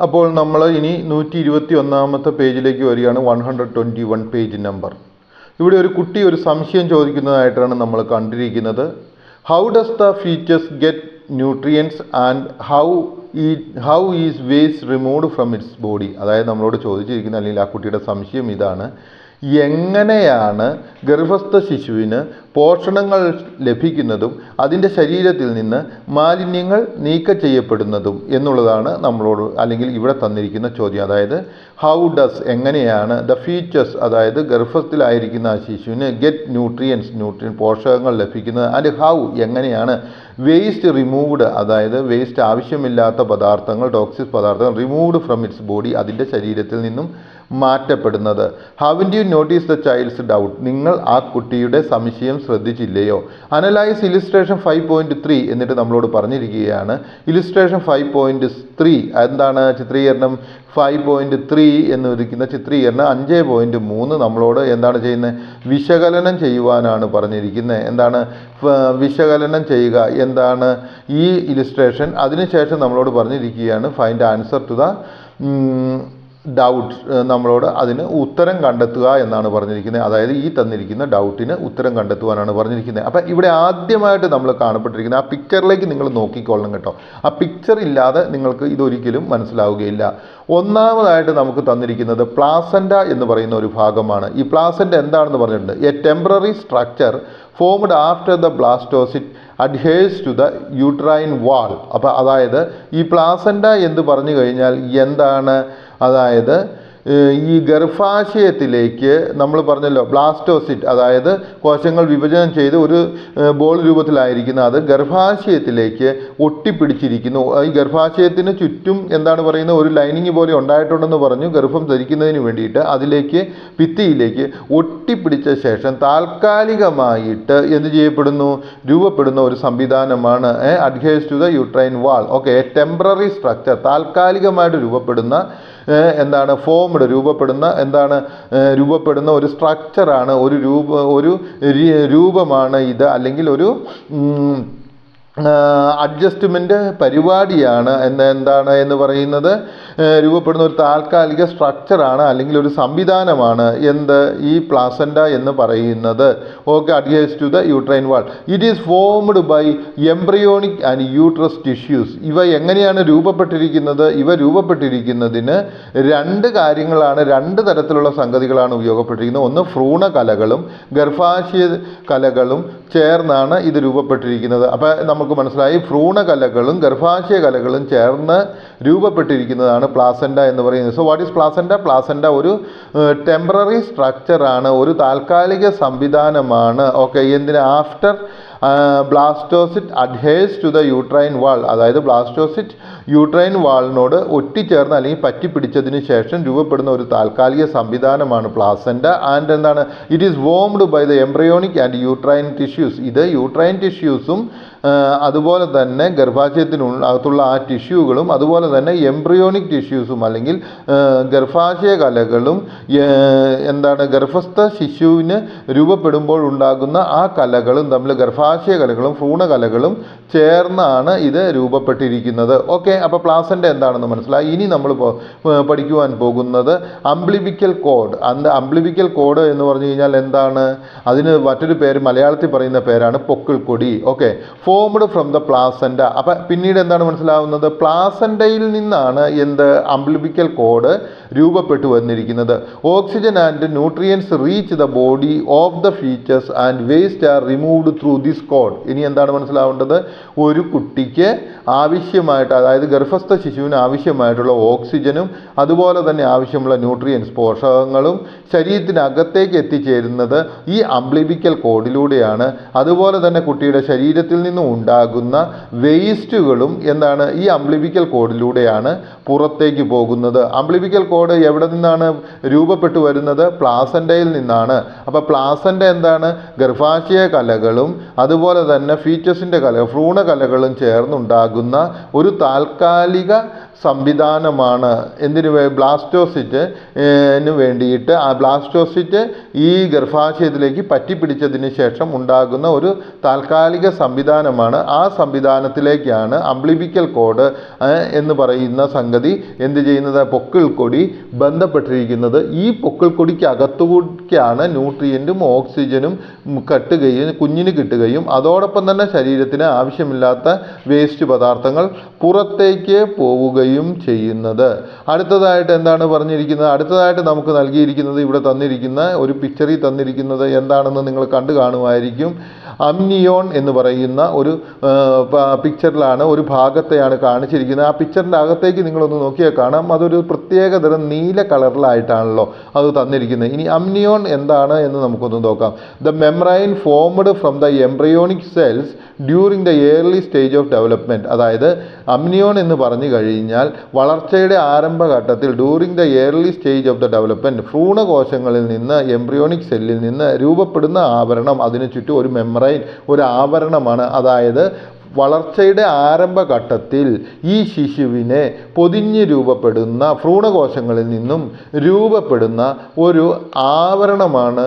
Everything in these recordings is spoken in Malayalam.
അപ്പോൾ നമ്മൾ ഇനി 121 പേജിലേക്ക് വരികയാണ്. 121 പേജ് നമ്പർ. ഇവിടെ ഒരു കുട്ടി ഒരു സംശയം ചോദിക്കുന്നതായിട്ടാണ് നമ്മൾ കണ്ടിരിക്കുന്നത്. How does the features get nutrients and how is waste removed from it's body. അതായത് നമ്മളോട് ചോദിച്ചിരിക്കുന്ന അല്ലെങ്കിൽ ആ കുട്ടിയുടെ സംശയം ഇതാണ്: എങ്ങനെയാണ് ഗർഭസ്ഥ ശിശുവിന് പോഷണങ്ങൾ ലഭിക്കുന്നതും അതിൻ്റെ ശരീരത്തിൽ നിന്ന് മാലിന്യങ്ങൾ നീക്കം ചെയ്യപ്പെടുന്നതും എന്നുള്ളതാണ് നമ്മളോട് അല്ലെങ്കിൽ ഇവിടെ തന്നിരിക്കുന്ന ചോദ്യം. അതായത് ഹൗ ഡസ് എങ്ങനെയാണ് ദ ഫീച്ചേഴ്സ്, അതായത് ഗർഭത്തിലായിരിക്കുന്ന ആ ശിശുവിന് ഗെറ്റ് ന്യൂട്രിയൻ പോഷകങ്ങൾ ലഭിക്കുന്നത്, ആൻഡ് ഹൗ എങ്ങനെയാണ് വേസ്റ്റ് റിമൂവ്ഡ്, അതായത് വേസ്റ്റ് ആവശ്യമില്ലാത്ത പദാർത്ഥങ്ങൾ, ടോക്സിക് പദാർത്ഥങ്ങൾ റിമൂവ്ഡ് ഫ്രം ഇറ്റ്സ് ബോഡി, അതിൻ്റെ ശരീരത്തിൽ നിന്നും മാറ്റപ്പെടുന്നത്. How do you notice the child's doubt, നിങ്ങൾ ആ കുട്ടിയുടെ സംശയം ശ്രദ്ധിച്ചില്ലയോ? അനലൈസ് ഇലിസ്ട്രേഷൻ 5.3 എന്നിട്ട് നമ്മളോട് പറഞ്ഞിരിക്കുകയാണ്. ഇലിസ്ട്രേഷൻ 5.3 എന്താണ്? ചിത്രീകരണം 5.3 എന്ന് വിളിക്കുന്ന ചിത്രീകരണം 5.3 നമ്മളോട് എന്താണ് ചെയ്യുന്നത്? വിശകലനം ചെയ്യുവാനാണ് പറഞ്ഞിരിക്കുന്നത്. എന്താണ് വിശകലനം ചെയ്യുക? എന്താണ് ഈ ഇലിസ്ട്രേഷൻ? അതിനുശേഷം നമ്മളോട് പറഞ്ഞിരിക്കുകയാണ് find answer to the doubt, നമ്മളോട് അതിന് ഉത്തരം കണ്ടെത്തുക എന്നാണ് പറഞ്ഞിരിക്കുന്നത്. അതായത് ഈ തന്നിരിക്കുന്ന ഡൗട്ടിന് ഉത്തരം കണ്ടെത്തുവാനാണ് പറഞ്ഞിരിക്കുന്നത്. അപ്പം ഇവിടെ ആദ്യമായിട്ട് നമ്മൾ കാണപ്പെട്ടിരിക്കുന്നത് ആ പിക്ചറിലേക്ക് നിങ്ങൾ നോക്കിക്കൊള്ളണം കേട്ടോ. ആ പിക്ചർ ഇല്ലാതെ നിങ്ങൾക്ക് ഇതൊരിക്കലും മനസ്സിലാവുകയില്ല. ഒന്നാമതായിട്ട് നമുക്ക് തന്നിരിക്കുന്നത് പ്ലാസൻറ്റ എന്ന് പറയുന്ന ഒരു ഭാഗമാണ്. ഈ പ്ലാസൻറ്റ എന്താണെന്ന് പറഞ്ഞിട്ടുണ്ട്. A temporary structure formed after the blastocyst adheres to the uterine wall. അപ്പോൾ അതായത് ഈ പ്ലാസൻറ്റ എന്ന് പറഞ്ഞു കഴിഞ്ഞാൽ എന്താണ്? അതായത് ഈ ഗർഭാശയത്തിലേക്ക് നമ്മൾ പറഞ്ഞല്ലോ ബ്ലാസ്റ്റോസിറ്റ്, അതായത് കോശങ്ങൾ വിഭജനം ചെയ്ത് ഒരു ബോൾ രൂപത്തിലായിരിക്കുന്ന അത് ഗർഭാശയത്തിലേക്ക് ഒട്ടിപ്പിടിച്ചിരിക്കുന്നു. ഈ ഗർഭാശയത്തിന് ചുറ്റും എന്താണ് പറയുന്നത്, ഒരു ലൈനിങ് പോലെ ഉണ്ടായിട്ടുണ്ടെന്ന് പറഞ്ഞു. ഗർഭം ധരിക്കുന്നതിന് വേണ്ടിയിട്ട് അതിലേക്ക് ഭിത്തിയിലേക്ക് ഒട്ടിപ്പിടിച്ച ശേഷം താൽക്കാലികമായിട്ട് എന്ത് ചെയ്യപ്പെടുന്നു? രൂപപ്പെടുന്ന ഒരു സംവിധാനമാണ് adheres to the uterine wall. Okay, temporary structure, താൽക്കാലികമായിട്ട് രൂപപ്പെടുന്ന എന്താണ് രൂപപ്പെടുന്ന ഒരു സ്ട്രക്ചറാണ്, ഒരു രൂപമാണ് ഇത്, അല്ലെങ്കിൽ ഒരു അഡ്ജസ്റ്റ്മെൻറ്റ് പരിപാടിയാണ് എന്താണ് എന്ന് പറയുന്നത്. രൂപപ്പെടുന്ന ഒരു താൽക്കാലിക സ്ട്രക്ചറാണ് അല്ലെങ്കിൽ ഒരു സംവിധാനമാണ് ഈ പ്ലാസൻറ്റ എന്ന് പറയുന്നത്. Okay, adheres to the uterine wall. It is formed by embryonic and uterus tissues. ഇവ എങ്ങനെയാണ് രൂപപ്പെട്ടിരിക്കുന്നത്? ഇവ രൂപപ്പെട്ടിരിക്കുന്നതിന് രണ്ട് കാര്യങ്ങളാണ്, രണ്ട് തരത്തിലുള്ള സംഗതികളാണ് ഉപയോഗപ്പെട്ടിരിക്കുന്നത്. ഒന്ന് ഭ്രൂണകലകളും ഗർഭാശയ കലകളും ചേർന്നാണ് ഇത് രൂപപ്പെട്ടിരിക്കുന്നത്. അപ്പോൾ നമുക്ക് മനസ്സിലായി, ഭ്രൂണകലകളും ഗർഭാശയ കലകളും ചേർന്ന് രൂപപ്പെട്ടിരിക്കുന്നതാണ് പ്ലാസൻറ്റ എന്ന് പറയുന്നത്. So what is placenta? Placenta ഒരു ടെമ്പററി സ്ട്രക്ചറാണ്, ഒരു താൽക്കാലിക സംവിധാനമാണ്. ഓക്കെ, എന്തിന്? After ബ്ലാസ്റ്റോസിറ്റ് adheres to the uterine വാൾ, അതായത് ബ്ലാസ്റ്റോസിറ്റ് യൂട്രൈൻ വാളിനോട് ഒട്ടിച്ചേർന്ന് അല്ലെങ്കിൽ പറ്റിപ്പിടിച്ചതിന് ശേഷം രൂപപ്പെടുന്ന ഒരു താൽക്കാലിക സംവിധാനമാണ് പ്ലാസൻറ്റ. ആൻഡ് എന്താണ്? It is formed by the embryonic and uterine tissues. ഇത് യൂട്രൈൻ ടിഷ്യൂസും അതുപോലെ തന്നെ ഗർഭാശയത്തിനകത്തുള്ള ആ ടിഷ്യൂകളും അതുപോലെ തന്നെ എംബ്രിയോണിക് ടിഷ്യൂസും അല്ലെങ്കിൽ ഗർഭാശയ കലകളും ഗർഭസ്ഥ ശിശുവിന് രൂപപ്പെടുമ്പോൾ ഉണ്ടാകുന്ന ആ കലകളും തമ്മിൽ, ഗർഭാശയ കലകളും ഭ്രൂണകലകളും ചേർന്നാണ് ഇത് രൂപപ്പെട്ടിരിക്കുന്നത്. ഓക്കെ, അപ്പോൾ പ്ലാസൻറ്റ എന്താണെന്ന് മനസ്സിലായി. ഇനി നമ്മൾ പഠിക്കുവാൻ പോകുന്നത് അംബ്ലിബിക്കൽ കോഡ്. അംബ്ലിബിക്കൽ കോഡ് എന്ന് പറഞ്ഞു കഴിഞ്ഞാൽ എന്താണ്? അതിന് മറ്റൊരു പേര്, മലയാളത്തിൽ പറയുന്ന പേരാണ് പൊക്കിൾക്കൊടി. Okay, formed from the placenta. അപ്പം പിന്നീട് എന്താണ് മനസ്സിലാവുന്നത്? പ്ലാസൻറ്റയിൽ നിന്നാണ് അംബ്ലിബിക്കൽ കോഡ് രൂപപ്പെട്ടു വന്നിരിക്കുന്നത്. Oxygen and nutrients reach the body of the features and waste are removed through this code. ഇനി എന്താണ് മനസ്സിലാവേണ്ടത്? ഒരു കുട്ടിക്ക് ആവശ്യമായിട്ട്, അതായത് ഗർഭസ്ഥ ശിശുവിന് ആവശ്യമായിട്ടുള്ള ഓക്സിജനും അതുപോലെ തന്നെ ആവശ്യമുള്ള ന്യൂട്രിയൻസ് പോഷകങ്ങളും ശരീരത്തിനകത്തേക്ക് എത്തിച്ചേരുന്നത് ഈ അംബ്ലിബിക്കൽ കോഡിലൂടെയാണ്. അതുപോലെ തന്നെ കുട്ടിയുടെ ശരീരത്തിൽ നിന്നും ഉണ്ടാകുന്ന വേസ്റ്റുകളും ഈ അംബ്ലിബിക്കൽ കോഡിലൂടെയാണ് പുറത്തേക്ക് പോകുന്നത്. അംബ്ലിബിക്കൽ കോഡ് എവിടെ നിന്നാണ് രൂപപ്പെട്ടു വരുന്നത്? പ്ലാസൻറ്റയിൽ നിന്നാണ്. അപ്പോൾ പ്ലാസൻറ്റ എന്താണ്? ഗർഭാശയ കലകളും അതുപോലെ തന്നെ ഫീച്ചസിൻ്റെ ഭ്രൂണകലകളും ചേർന്നുണ്ടാകുന്ന ഒരു താൽക്കാലിക സംവിധാനമാണ്. ബ്ലാസ്റ്റോസിറ്റിന് വേണ്ടിയിട്ട് ആ ബ്ലാസ്റ്റോസിറ്റ് ഈ ഗർഭാശയത്തിലേക്ക് പറ്റിപ്പിടിച്ചതിന് ശേഷം ഉണ്ടാകുന്ന ഒരു താൽക്കാലിക സംവിധാനമാണ്. ആ സംവിധാനത്തിലേക്കാണ് അംബ്ലിബിക്കൽ കോഡ് എന്ന് പറയുന്ന സംഗതി എന്ത് ചെയ്യുന്നത്, പൊക്കിൾക്കൊടി ബന്ധപ്പെട്ടിരിക്കുന്നത്. ഈ പൊക്കിൾക്കൊടിക്ക് അകത്തുകൂടിയാണ് ന്യൂട്രിയൻറ്റും ഓക്സിജനും കുഞ്ഞിന് കിട്ടുകയും അതോടൊപ്പം തന്നെ ശരീരത്തിന് ആവശ്യമില്ലാത്ത വേസ്റ്റ് പദാർത്ഥങ്ങൾ പുറത്തേക്ക് പോവുകയും ചെയ്യുന്നത്. അടുത്തതായിട്ട് എന്താണ് പറഞ്ഞിരിക്കുന്നത്, അടുത്തതായിട്ട് നമുക്ക് നൽകിയിരിക്കുന്നത് ഇവിടെ തന്നിരിക്കുന്ന ഒരു പിക്ചറിൽ തന്നിരിക്കുന്നത് എന്താണെന്ന് നിങ്ങൾ കണ്ടു കാണുമായിരിക്കും. അമ്നിയോൺ എന്ന് പറയുന്ന ഒരു പിക്ചറിലാണ് ഒരു ഭാഗത്തെയാണ് കാണിച്ചിരിക്കുന്നത്. ആ പിക്ചറിൻ്റെ അകത്തേക്ക് നിങ്ങളൊന്ന് നോക്കിയാൽ കാണാം, അതൊരു പ്രത്യേകതരം നീല കളറിലായിട്ടാണല്ലോ അത് തന്നിരിക്കുന്നത്. ഇനി അമ്നിയോൺ എന്താണ് എന്ന് നമുക്കൊന്ന് നോക്കാം. The membrane formed from the embryonic cells during the early stage of development. അതായത് അമ്നിയോൺ എന്ന് പറഞ്ഞു കഴിഞ്ഞാൽ വളർച്ചയുടെ ആരംഭഘട്ടത്തിൽ during the early stage of the development ഭ്രൂണകോശങ്ങളിൽ നിന്ന് എംബ്രിയോണിക് സെല്ലിൽ നിന്ന് രൂപപ്പെടുന്ന ആവരണം, അതിനു ചുറ്റും ഒരു മെംബ്രെയിൻ, ഒരു ആവരണമാണ്. അതായത് വളർച്ചയുടെ ആരംഭഘട്ടത്തിൽ ഈ ശിശുവിനെ പൊതിഞ്ഞ് രൂപപ്പെടുന്ന ഭ്രൂണകോശങ്ങളിൽ നിന്നും രൂപപ്പെടുന്ന ഒരു ആവരണമാണ്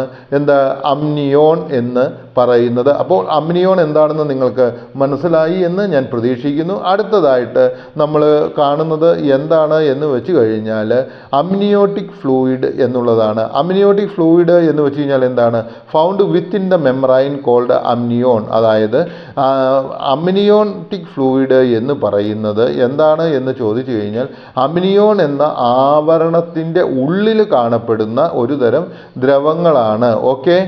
അമ്നിയോൺ എന്ന് പറയുന്നത്. അപ്പോൾ അമ്നിയോൺ എന്താണെന്ന് നിങ്ങൾക്ക് മനസ്സിലായി എന്ന് ഞാൻ പ്രതീക്ഷിക്കുന്നു. അടുത്തതായിട്ട് നമ്മൾ കാണുന്നത് എന്താണ് എന്ന് വെച്ച് കഴിഞ്ഞാൽ അമ്നിയോട്ടിക് ഫ്ലൂയിഡ് എന്നുള്ളതാണ്. അമ്നിയോട്ടിക് ഫ്ലൂയിഡ് എന്ന് വെച്ച് കഴിഞ്ഞാൽ എന്താണ്, found within the membrane called amnion. അതായത് അമ്നിയോട്ടിക് ഫ്ലൂയിഡ് എന്ന് പറയുന്നത് എന്താണ് എന്ന് ചോദിച്ചു കഴിഞ്ഞാൽ അമ്നിയോൺ എന്ന ആവരണത്തിൻ്റെ ഉള്ളിൽ കാണപ്പെടുന്ന ഒരു തരം ദ്രവങ്ങളാണ്. ഓക്കെ,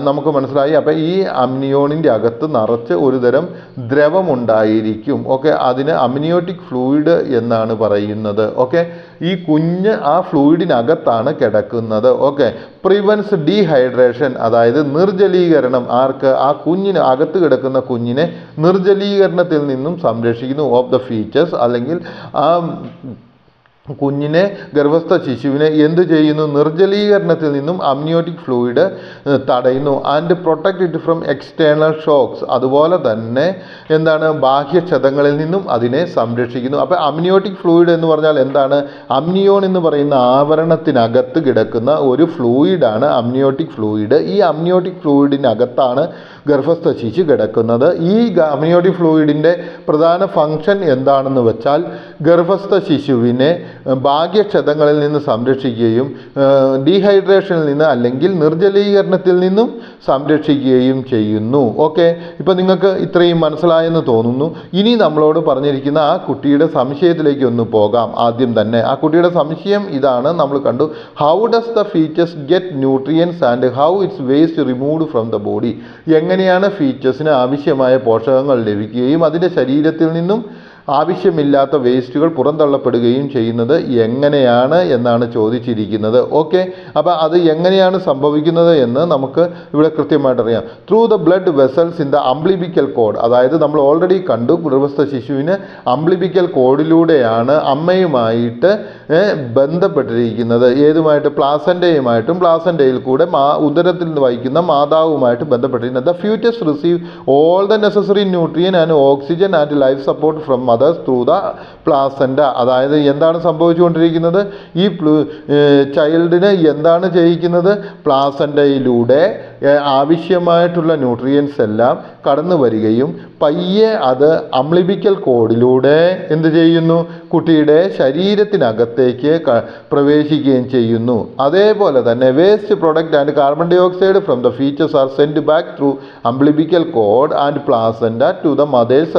നമുക്ക് മനസ്സിലായി. അപ്പം ഈ അമ്നിയോണിൻ്റെ അകത്ത് നിറച്ച് ഒരു തരം ദ്രവമുണ്ടായിരിക്കും. ഓക്കെ, അതിന് അമ്നിയോട്ടിക് ഫ്ലൂയിഡ് എന്നാണ് പറയുന്നത്. ഓക്കെ, ഈ കുഞ്ഞ് ആ ഫ്ലൂയിഡിനകത്താണ് കിടക്കുന്നത്. ഓക്കെ, പ്രിവെൻസ് ഡീഹൈഡ്രേഷൻ, അതായത് നിർജ്ജലീകരണം. ആർക്ക്? ആ കുഞ്ഞിന് അകത്ത് കിടക്കുന്ന കുഞ്ഞിനെ നിർജ്ജലീകരണത്തിൽ നിന്നും സംരക്ഷിക്കുന്നു. ഓഫ് ദ ഫീച്ചേഴ്സ്, അല്ലെങ്കിൽ ആ കുഞ്ഞിനെ, ഗർഭസ്ഥ ശിശുവിനെ എന്ത് ചെയ്യുന്നു, നിർജ്ജലീകരണത്തിൽ നിന്നും അമ്നിയോട്ടിക് ഫ്ലൂയിഡ് തടയുന്നു. And protect it from external shocks, അതുപോലെ തന്നെ ബാഹ്യക്ഷതങ്ങളിൽ നിന്നും അതിനെ സംരക്ഷിക്കുന്നു. അപ്പോൾ അമ്നിയോട്ടിക് ഫ്ലൂയിഡ് എന്ന് പറഞ്ഞാൽ എന്താണ്, അമ്നിയോൺ എന്ന് പറയുന്ന ആവരണത്തിനകത്ത് കിടക്കുന്ന ഒരു ഫ്ലൂയിഡാണ് അമ്നിയോട്ടിക് ഫ്ലൂയിഡ്. ഈ അമ്നിയോട്ടിക് ഫ്ലൂയിഡിനകത്താണ് ഗർഭസ്ഥ ശിശു കിടക്കുന്നത്. ഈ അമ്നിയോട്ടിക് ഫ്ലൂയിഡിൻ്റെ പ്രധാന ഫംഗ്ഷൻ എന്താണെന്ന് വെച്ചാൽ ഗർഭസ്ഥ ശിശുവിനെ ഭാഗ്യക്ഷതങ്ങളിൽ നിന്ന് സംരക്ഷിക്കുകയും ഡീഹൈഡ്രേഷനിൽ നിന്ന് അല്ലെങ്കിൽ നിർജ്ജലീകരണത്തിൽ നിന്നും സംരക്ഷിക്കുകയും ചെയ്യുന്നു. ഓക്കെ, ഇപ്പം നിങ്ങൾക്ക് ഇത്രയും മനസ്സിലായെന്ന് തോന്നുന്നു. ഇനി നമ്മളോട് പറഞ്ഞിരിക്കുന്ന ആ കുട്ടിയുടെ സംശയത്തിലേക്ക് ഒന്ന് പോകാം. ആദ്യം തന്നെ ആ കുട്ടിയുടെ സംശയം ഇതാണ്, നമ്മൾ കണ്ടു, how does the features get nutrients and how it's waste removed from the body. എങ്ങനെയാണ് ഫീച്ചേഴ്സിന് ആവശ്യമായ പോഷകങ്ങൾ ലഭിക്കുകയും അതിൻ്റെ ശരീരത്തിൽ നിന്നും ആവശ്യമില്ലാത്ത വേസ്റ്റുകൾ പുറന്തള്ളപ്പെടുകയും ചെയ്യുന്നത് എങ്ങനെയാണ് എന്നാണ് ചോദിച്ചിരിക്കുന്നത്. ഓക്കെ, അപ്പോൾ അത് എങ്ങനെയാണ് സംഭവിക്കുന്നത് എന്ന് നമുക്ക് ഇവിടെ കൃത്യമായിട്ടറിയാം. Through the blood vessels in the umbilical cord. അതായത് നമ്മൾ ഓൾറെഡി കണ്ടു, ഗർഭസ്ഥ ശിശുവിന് അംബ്ലിബിക്കൽ കോഡിലൂടെയാണ് അമ്മയുമായിട്ട് ബന്ധപ്പെട്ടിരിക്കുന്നത്. ഏതുമായിട്ട്? പ്ലാസൻ്റയുമായിട്ടും പ്ലാസൻ്റയിൽ കൂടെ ഉദരത്തിൽ നിന്ന് വഹിക്കുന്ന മാതാവുമായിട്ട് ബന്ധപ്പെട്ടിരിക്കുന്നത്. The foetus receive all the necessary nutrient and oxygen and life support from mother's through the placenta. അതായത് എന്താണ് സംഭവിച്ചുകൊണ്ടിരിക്കുന്നത്, ഈ ചൈൽഡിന് എന്താണ് ചെയ്യിക്കുന്നത്, പ്ലാസൻ്റയിലൂടെ ആവശ്യമായിട്ടുള്ള ന്യൂട്രിയൻസ് എല്ലാം കടന്നു വരികയും പയ്യെ അത് അംബ്ലിബിക്കൽ കോഡിലൂടെ എന്ത് ചെയ്യുന്നു, കുട്ടിയുടെ ശരീരത്തിനകത്തേക്ക് പ്രവേശിക്കുകയും ചെയ്യുന്നു. അതേപോലെ തന്നെ waste product and carbon dioxide from the features are sent back through umbilical cord and placenta to the mother's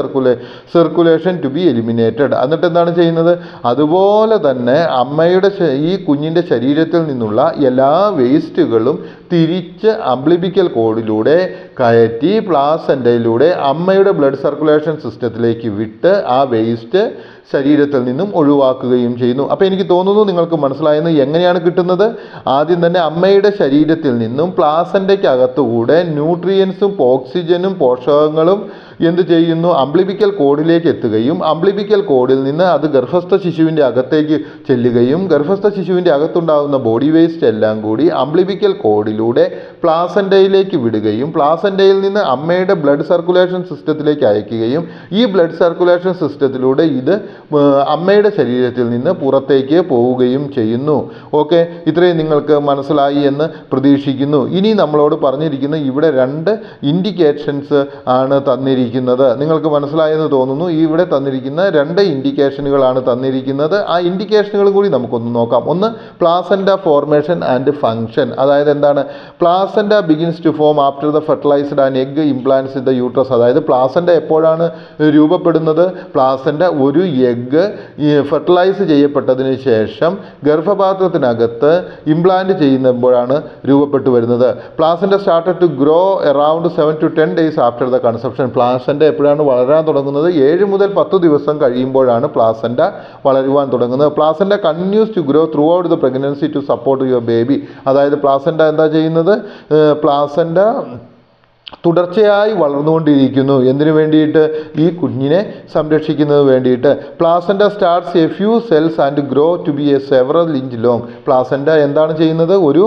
circulation to be eliminated. എന്നിട്ട് എന്താണ് ചെയ്യുന്നത്, അതുപോലെ തന്നെ അമ്മയുടെ ഈ കുഞ്ഞിൻ്റെ ശരീരത്തിൽ നിന്നുള്ള എല്ലാ വേസ്റ്റുകളും തിരിച്ച് അംബ്ലിബിക്കൽ കോഡിലൂടെ കയറ്റി പ്ലാസൻ്റയിലൂടെ അമ്മയുടെ ബ്ലഡ് സർക്കുലേഷൻ സിസ്റ്റത്തിലേക്ക് വിട്ട് ആ വേസ്റ്റ് ശരീരത്തിൽ നിന്നും ഒഴിവാക്കുകയും ചെയ്യുന്നു. അപ്പോൾ എനിക്ക് തോന്നുന്നു നിങ്ങൾക്ക് മനസ്സിലായെന്ന്. എങ്ങനെയാണ് കിട്ടുന്നത്, ആദ്യം തന്നെ അമ്മയുടെ ശരീരത്തിൽ നിന്നും പ്ലാസൻ്റയ്ക്കകത്തുകൂടെ ന്യൂട്രിയൻസും ഓക്സിജനും പോഷകങ്ങളും എന്ത് ചെയ്യുന്നു, അംബ്ലിബിക്കൽ കോഡിലേക്ക് എത്തുകയും അംബ്ലിബിക്കൽ കോഡിൽ നിന്ന് അത് ഗർഭസ്ഥ ശിശുവിൻ്റെ അകത്തേക്ക് ചെല്ലുകയും ഗർഭസ്ഥ ശിശുവിൻ്റെ അകത്തുണ്ടാകുന്ന ബോഡി വേസ്റ്റ് എല്ലാം കൂടി അംബ്ലിബിക്കൽ കോഡിലൂടെ പ്ലാസൻ്റയിലേക്ക് വിടുകയും പ്ലാസൻ്റയിൽ നിന്ന് അമ്മയുടെ ബ്ലഡ് സർക്കുലേഷൻ സിസ്റ്റത്തിലേക്ക് അയക്കുകയും ഈ ബ്ലഡ് സർക്കുലേഷൻ സിസ്റ്റത്തിലൂടെ ഇത് അമ്മയുടെ ശരീരത്തിൽ നിന്ന് പുറത്തേക്ക് പോവുകയും ചെയ്യുന്നു. ഓക്കെ, ഇത്രയും നിങ്ങൾക്ക് മനസ്സിലായി എന്ന് പ്രതീക്ഷിക്കുന്നു. ഇനി നമ്മളോട് പറഞ്ഞിരിക്കുന്ന ഇവിടെ 2 ഇൻഡിക്കേഷൻസ് ആണ് തന്നിരിക്കുന്നത്. നിങ്ങൾക്ക് മനസ്സിലായെന്ന് തോന്നുന്നു. ഇവിടെ തന്നിരിക്കുന്ന 2 ഇൻഡിക്കേഷനുകളാണ് തന്നിരിക്കുന്നത്. ആ ഇൻഡിക്കേഷനുകൾ കൂടി നമുക്കൊന്ന് നോക്കാം. ഒന്ന്, പ്ലാസൻ്റ ഫോർമേഷൻ ആൻഡ് ഫങ്ഷൻ. അതായത് എന്താണ്? Placenta begins to form after the fertilised and egg implants in the uterus. അതായത് പ്ലാസൻ്റ എപ്പോഴാണ് രൂപപ്പെടുന്നത്? പ്ലാസൻ്റ ഒരു എഗ് ഫെർട്ടിലൈസ് ചെയ്യപ്പെട്ടതിന് ശേഷം ഗർഭപാത്രത്തിനകത്ത് ഇംപ്ലാന്റ് ചെയ്യുമ്പോഴാണ് രൂപപ്പെട്ടു വരുന്നത്. Placenta started to grow around 7 to 10 days after the conception. Placenta എപ്പോഴാണ് വളരാൻ തുടങ്ങുന്നത്? 7 മുതൽ 10 ദിവസം കഴിയുമ്പോഴാണ് പ്ലാസൻ്റ വളരുവാൻ തുടങ്ങുന്നത്. Placenta continues to grow throughout the pregnancy to support your baby. അതായത് പ്ലാസൻ്റ എന്താ ചെയ്യുന്നത്? പ്ലാസൻ്റ തുടർച്ചയായി വളർന്നുകൊണ്ടിരിക്കുന്നു. എന്തിനു വേണ്ടിയിട്ട്? ഈ കുഞ്ഞിനെ സംരക്ഷിക്കുന്നത് വേണ്ടിയിട്ട്. Placenta starts a few cells and grow to be a several inch long. Placenta എന്താണ് ചെയ്യുന്നത്? ഒരു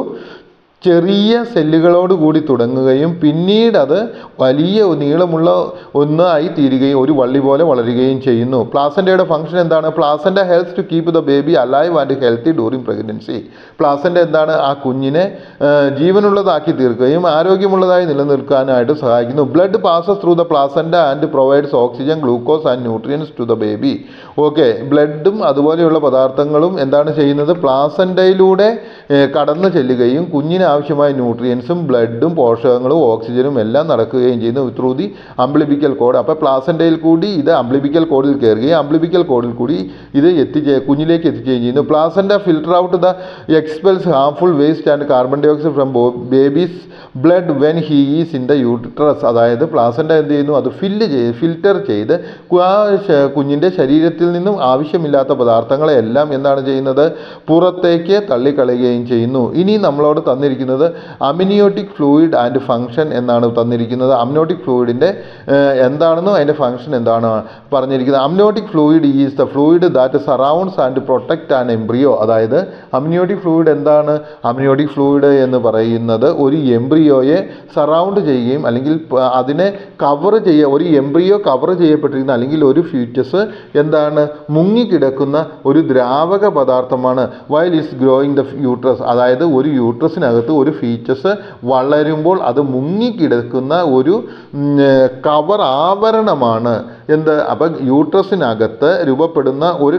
ചെറിയ സെല്ലുകളോട് കൂടി തുടങ്ങുകയും പിന്നീട് അത് വലിയ നീളമുള്ള ഒന്നായി തീരുകയും ഒരു വള്ളി പോലെ വളരുകയും ചെയ്യുന്നു. പ്ലാസൻ്റയുടെ ഫംഗ്ഷൻ എന്താണ്? Placenta helps to keep the baby alive and healthy during pregnancy. Placenta എന്താണ്? ആ കുഞ്ഞിനെ ജീവനുള്ളതാക്കി തീർക്കുകയും ആരോഗ്യമുള്ളതായി നിലനിൽക്കാനായിട്ട് സഹായിക്കുന്നു. Blood passes through the placenta and provides oxygen, glucose and nutrients to the baby. Okay, ബ്ലഡും അതുപോലെയുള്ള പദാർത്ഥങ്ങളും എന്താണ് ചെയ്യുന്നത്? പ്ലാസൻ്റയിലൂടെ കടന്നു ചെല്ലുകയും കുഞ്ഞിന് ആവശ്യമായ ന്യൂട്രിയൻസും ബ്ലഡും പോഷകങ്ങളും ഓക്സിജനും എല്ലാം നടക്കുകയും ചെയ്യുന്നു ത്രൂ ദി അംബ്ലിബിക്കൽ കോഡ്. അപ്പോൾ പ്ലാസൻ്റയിൽ കൂടി ഇത് അംബ്ലിബിക്കൽ കോഡിൽ കയറുകയും അംബ്ലിബിക്കൽ കോഡിൽ കൂടി ഇത് കുഞ്ഞിലേക്ക് എത്തിക്കുകയും ചെയ്യുന്നു. Placenta filter out the expels harmful waste and carbon dioxide from baby's blood when he is in the uterus. അതായത് പ്ലാസൻ്റ എന്ത് ചെയ്യുന്നു? അത് ഫിൽറ്റർ ചെയ്ത് ആ കുഞ്ഞിൻ്റെ ശരീരത്തിൽ നിന്നും ആവശ്യമില്ലാത്ത പദാർത്ഥങ്ങളെല്ലാം എന്താണ് ചെയ്യുന്നത്? പുറത്തേക്ക് തള്ളിക്കളയുകയും ചെയ്യുന്നു. ഇനി നമ്മളോട് തന്നിരിക്കുന്നത് അമിനിയോട്ടിക് ഫ്ലൂയിഡ് ആൻഡ് ഫങ്ഷൻ എന്നാണ് തന്നിരിക്കുന്നത്. അമിനിയോട്ടിക് ഫ്ലൂയിഡിൻ്റെ എന്താണെന്നും അതിൻ്റെ ഫങ്ഷൻ എന്താണ് പറഞ്ഞിരിക്കുന്നത്. Amniotic fluid is the fluid that surrounds and protect an embryo. അതായത് അമിനിയോട്ടിക് ഫ്ലൂയിഡ് എന്താണ്? അമിനിയോട്ടിക് ഫ്ലൂയിഡ് എന്ന് പറയുന്നത് ഒരു എംബ്രിയോയെ സറൗണ്ട് ചെയ്യുകയും അല്ലെങ്കിൽ അതിനെ കവർ ചെയ്യുക, ഒരു എംബ്രിയോ കവർ ചെയ്യപ്പെട്ടിരിക്കുന്ന അല്ലെങ്കിൽ ഒരു ഫീറ്റസ് എന്താണ്? മുങ്ങിക്കിടക്കുന്ന ഒരു ദ്രാവക പദാർത്ഥമാണ്. While is growing the uterus. അതായത് ഒരു യൂട്രസിനകത്ത് ഒരു ഫീച്ചസ് വളരുമ്പോൾ അത് മുങ്ങിക്കിടക്കുന്ന ഒരു കവർ ആവരണമാണ് എന്ത്? അപ്പം യൂട്രസിനകത്ത് രൂപപ്പെടുന്ന ഒരു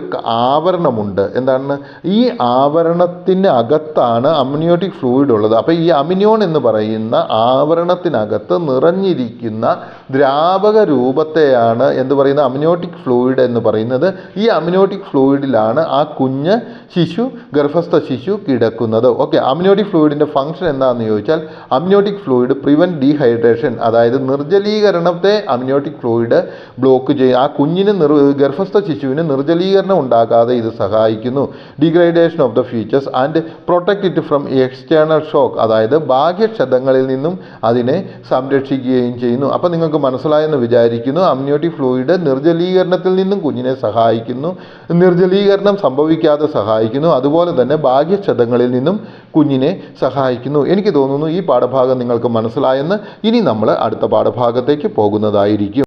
ആവരണമുണ്ട്. എന്താണ്? ഈ ആവരണത്തിനകത്താണ് അമ്നിയോട്ടിക് ഫ്ലൂയിഡ് ഉള്ളത്. അപ്പോൾ ഈ അമിനിയോൺ എന്ന് പറയുന്ന ആവരണത്തിനകത്ത് നിറഞ്ഞിരിക്കുന്ന ദ്രാവക രൂപത്തെയാണ് എന്ത് പറയുന്നത്? അമ്നിയോട്ടിക് ഫ്ലൂയിഡ് എന്ന് പറയുന്നത്. ഈ അമ്നിയോട്ടിക് ഫ്ലൂയിഡിലാണ് ആ കുഞ്ഞ് ശിശു, ഗർഭസ്ഥ ശിശു കിടക്കുന്നത്. ഓക്കെ, അമ്നിയോട്ടിക് ഫ്ലൂയിഡിൻ്റെ ഫംഗ്ഷൻ എന്താണെന്ന് ചോദിച്ചാൽ അമ്നിയോട്ടിക് ഫ്ലൂയിഡ് പ്രിവെൻറ്റ് ഡീഹൈഡ്രേഷൻ. അതായത് നിർജ്ജലീകരണത്തെ അമ്നിയോട്ടിക് ഫ്ലൂയിഡ് ബ്ലോക്ക് ചെയ്യും. ആ കുഞ്ഞിന് ഗർഭസ്ഥ ശിശുവിന് നിർജ്ജലീകരണം ഉണ്ടാകാതെ ഇത് സഹായിക്കുന്നു. Degradation of the features and protect it from external shock. അതായത് ബാഹ്യക്ഷതങ്ങളിൽ നിന്നും അതിനെ സംരക്ഷിക്കുകയും ചെയ്യുന്നു. അപ്പോൾ നിങ്ങൾക്ക് മനസ്സിലായെന്ന് വിചാരിക്കുന്നു. അമ്നിയോട്ടിക് ഫ്ലൂയിഡ് നിർജ്ജലീകരണത്തിൽ നിന്നും കുഞ്ഞിനെ സഹായിക്കുന്നു, നിർജ്ജലീകരണം സംഭവിക്കാതെ സഹായിക്കുന്നു, അതുപോലെ തന്നെ ബാഹ്യക്ഷതങ്ങളിൽ നിന്നും കുഞ്ഞിനെ സഹായിക്കുന്നു. എനിക്ക് തോന്നുന്നു ഈ പാഠഭാഗം നിങ്ങൾക്ക് മനസ്സിലായെന്ന്. ഇനി നമ്മൾ അടുത്ത പാഠഭാഗത്തേക്ക് പോകുന്നതായിരിക്കും.